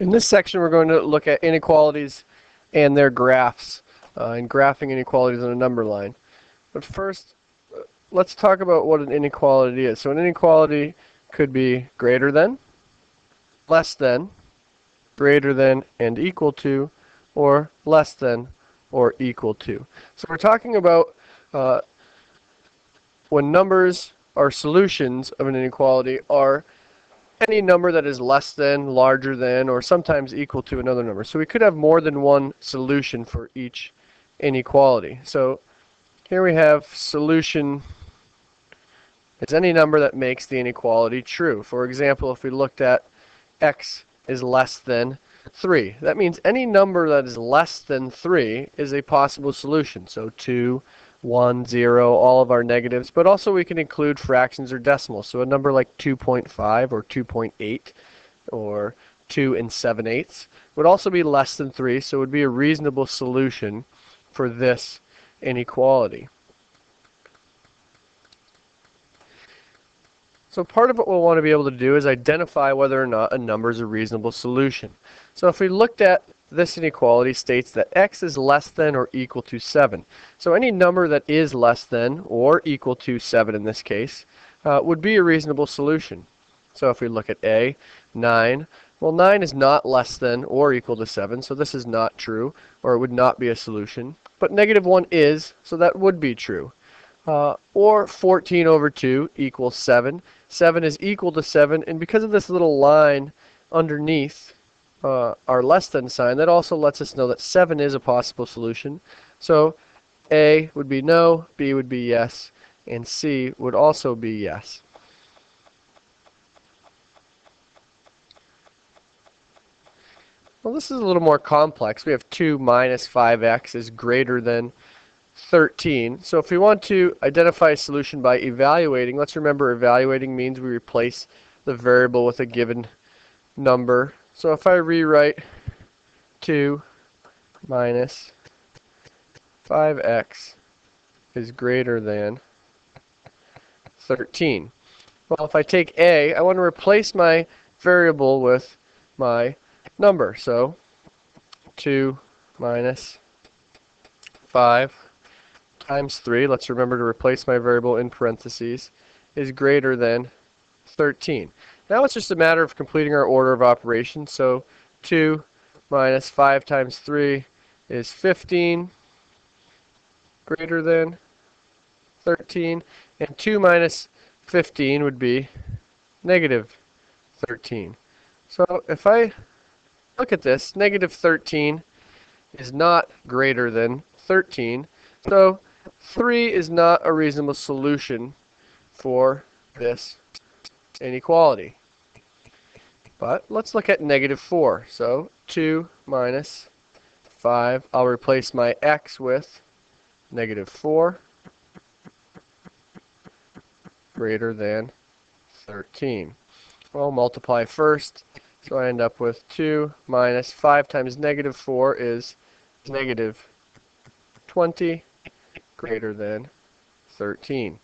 In this section, we're going to look at inequalities and their graphs, and graphing inequalities on a number line. But first, let's talk about what an inequality is. So an inequality could be greater than, less than, greater than and equal to, or less than or equal to. So we're talking about when numbers or solutions of an inequality are any number that is less than, larger than, or sometimes equal to another number. So we could have more than one solution for each inequality. So here we have solution is any number that makes the inequality true. For example, if we looked at x is less than 3, that means any number that is less than 3 is a possible solution. So 2, 1, 0, all of our negatives, but also we can include fractions or decimals. So a number like 2.5 or 2.8 or 2 7/8 would also be less than 3, so it would be a reasonable solution for this inequality. So part of what we'll want to be able to do is identify whether or not a number is a reasonable solution. So if we looked at this inequality states that x is less than or equal to 7. So any number that is less than or equal to 7 in this case would be a reasonable solution. So if we look at A, 9, well 9 is not less than or equal to 7, so this is not true, or it would not be a solution. But -1 is, so that would be true. Or 14 over 2 equals 7. 7 is equal to 7, and because of this little line underneath our less than sign, that also lets us know that 7 is a possible solution. So A would be no, B would be yes, and C would also be yes. Well, this is a little more complex. We have 2 minus 5x is greater than 13. So if we want to identify a solution by evaluating, let's remember evaluating means we replace the variable with a given number. So if I rewrite 2 minus 5x is greater than 13. Well, if I take A, I want to replace my variable with my number. So 2 minus 5 times 3, let's remember to replace my variable in parentheses, is greater than 13. Now it's just a matter of completing our order of operations. So 2 minus 5 times 3 is 15, greater than 13. And 2 minus 15 would be negative 13. So if I look at this, negative 13 is not greater than 13. So 3 is not a reasonable solution for this inequality. But let's look at -4. So 2 minus 5, I'll replace my x with -4, greater than 13. Well, multiply first. So I end up with 2 minus 5 times -4 is -20, greater than 13.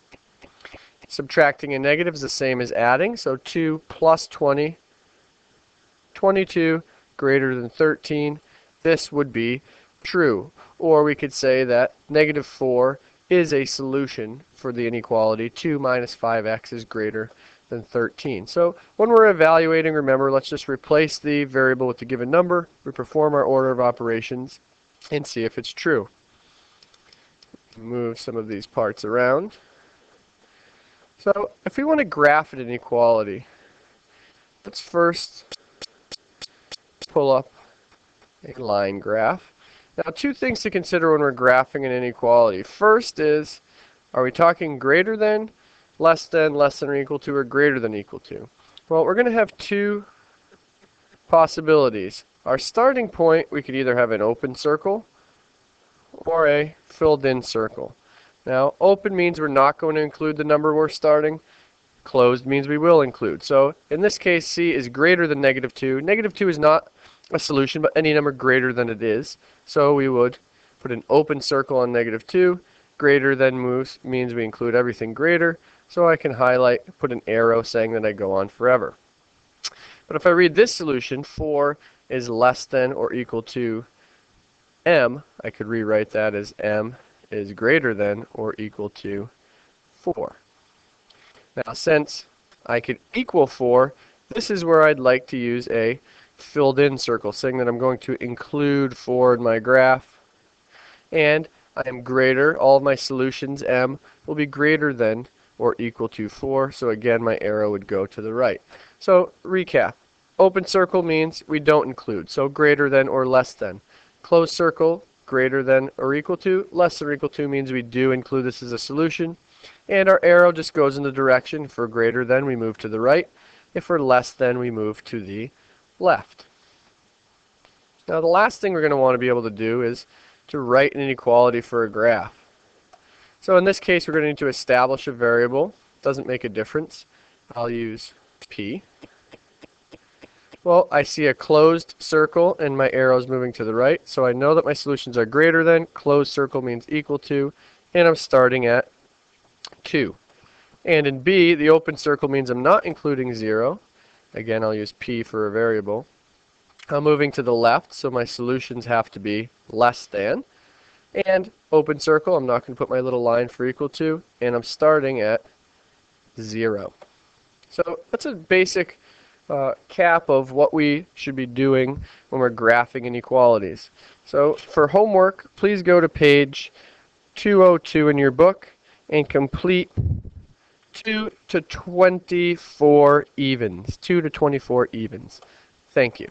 Subtracting a negative is the same as adding, so 2 plus 20, 22, greater than 13. This would be true. Or we could say that -4 is a solution for the inequality 2 minus 5x is greater than 13. So when we're evaluating, remember, let's just replace the variable with the given number. We perform our order of operations and see if it's true. Move some of these parts around. So if we want to graph an inequality, let's first pull up a line graph. Now, two things to consider when we're graphing an inequality. First is, are we talking greater than, less than or equal to, or greater than equal to? Well, we're going to have two possibilities. Our starting point, we could either have an open circle or a filled in circle. Now, open means we're not going to include the number we're starting. Closed means we will include. So in this case, C is greater than -2. -2 is not a solution, but any number greater than it is. So we would put an open circle on -2. Greater than means we include everything greater. So I can highlight, put an arrow saying that I go on forever. But if I read this solution, 4 is less than or equal to m, I could rewrite that as m is greater than or equal to 4. Now, since I could equal 4, this is where I'd like to use a filled in circle, saying that I'm going to include 4 in my graph, and I am greater, all of my solutions, m, will be greater than or equal to 4, so again my arrow would go to the right. So recap, open circle means we don't include, so greater than or less than. Closed circle, greater than or equal to, less than or equal to means we do include this as a solution, and our arrow just goes in the direction. If we're greater than, we move to the right. If we're less than, we move to the left. Now the last thing we're going to want to be able to do is to write an inequality for a graph. So in this case, we're going to need to establish a variable. Doesn't make a difference. I'll use p. Well, I see a closed circle and my arrow is moving to the right, so I know that my solutions are greater than. Closed circle means equal to, and I'm starting at 2. And in b, the open circle means I'm not including 0. Again, I'll use p for a variable. I'm moving to the left, so my solutions have to be less than. And open circle, I'm not going to put my little line for equal to, and I'm starting at 0. So that's a basic cap of what we should be doing when we're graphing inequalities. So for homework, please go to page 202 in your book and complete 2 to 24 evens. 2 to 24 evens. Thank you.